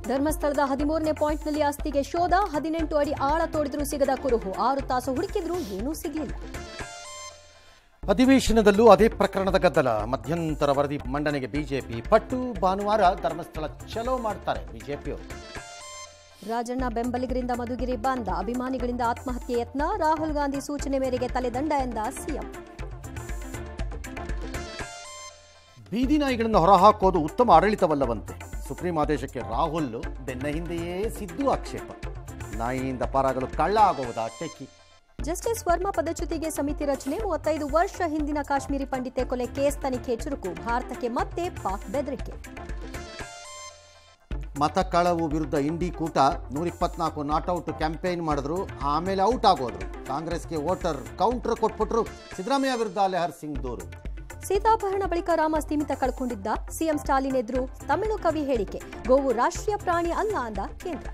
ಧರ್ಮಸ್ಥಳದ 13ನೇ ಪಾಯಿಂಟ್ನಲ್ಲಿ ಅಸ್ಥಿಗೆ ಶೋಧ 18 ಅಡಿ ಆಳ ತೋಡಿದ್ರೂ ಸಿಗದ ಕುರುಹು 6 ತಾಸು ಹುಡುಕಿದ್ರೂ ಏನೂ ಸಿಗಲಿಲ್ಲ. ಅಧಿವೇಶನದಲ್ಲೂ ಅದೇ ಪ್ರಕರಣದ ಗದ್ದಲ. ಮಧ್ಯಂತರ ವರದಿ ಮಂಡನೆಗೆ ಬಿಜೆಪಿ ಪಟ್ಟು. ಭಾನುವಾರ ಧರ್ಮಸ್ಥಳ ಚಲೋ ಮಾಡ್ತಾರೆ ಬಿಜೆಪಿಯವರು. ರಾಜಣ್ಣ ಬೆಂಬಲಿಗರಿಂದ ಮಧುಗಿರಿ ಬಂದ. ಅಭಿಮಾನಿಗಳಿಂದ ಆತ್ಮಹತ್ಯೆ ಯತ್ನ. ರಾಹುಲ್ ಗಾಂಧಿ ಸೂಚನೆ ಮೇರೆಗೆ ತಲೆದಂಡ ಎಂದ ಸಿಎಂ. ಬೀದಿ ನಾಯಿಗಳನ್ನು ಹೊರಹಾಕೋದು ಉತ್ತಮ ಆಡಳಿತವಲ್ಲವಂತೆ. ಸುಪ್ರೀಂ ಆದೇಶಕ್ಕೆ ರಾಹುಲ್ ಬೆನ್ನ ಹಿಂದೆಯೇ ಸಿದ್ದು ಆಕ್ಷೇಪ. ನಾಯಿಯಿಂದ ಪಾರಾಗಲು ಕಳ್ಳ ಆಗುವುದಾ ಟೆಕ್ಕಿ. ಜಸ್ಟಿಸ್ ವರ್ಮಾ ಪದಚ್ಯುತಿಗೆ ಸಮಿತಿ ರಚನೆ. 35 ವರ್ಷ ಹಿಂದಿನ ಕಾಶ್ಮೀರಿ ಪಂಡಿತೆ ಕೊಲೆ ಕೇಸ್ ತನಿಖೆ ಚುರುಕು. ಭಾರತಕ್ಕೆ ಮತ್ತೆ ಪಾಕ್ ಬೆದರಿಕೆ. ಮತ ಕಳವು ವಿರುದ್ಧ ಇಂಡಿ ಕೂಟ 124 ನಾಟ್ಔಟ್ ಕ್ಯಾಂಪೇನ್ ಮಾಡಿದ್ರು. ಆಮೇಲೆ ಔಟ್ ಆಗೋದ್ರು. ಕಾಂಗ್ರೆಸ್ಗೆ ವೋಟರ್ ಕೌಂಟರ್ ಕೊಟ್ಬಿಟ್ರು. ಸಿದ್ದರಾಮಯ್ಯ ವಿರುದ್ಧ ಲೆಹರ್ ಸಿಂಗ್ ದೂರು. ಸೀತಾಪಹರಣ ಬಳಿಕ ರಾಮ ಸ್ಥಿಮಿತ ಕಳ್ಕೊಂಡಿದ್ದ. ಸಿಎಂ ಸ್ಟಾಲಿನ್ ಎದುರು ತಮಿಳು ಕವಿ ಹೇಳಿಕೆ. ಗೋವು ರಾಷ್ಟ್ರೀಯ ಪ್ರಾಣಿ ಅಲ್ಲ ಅಂದ ಕೇಂದ್ರ.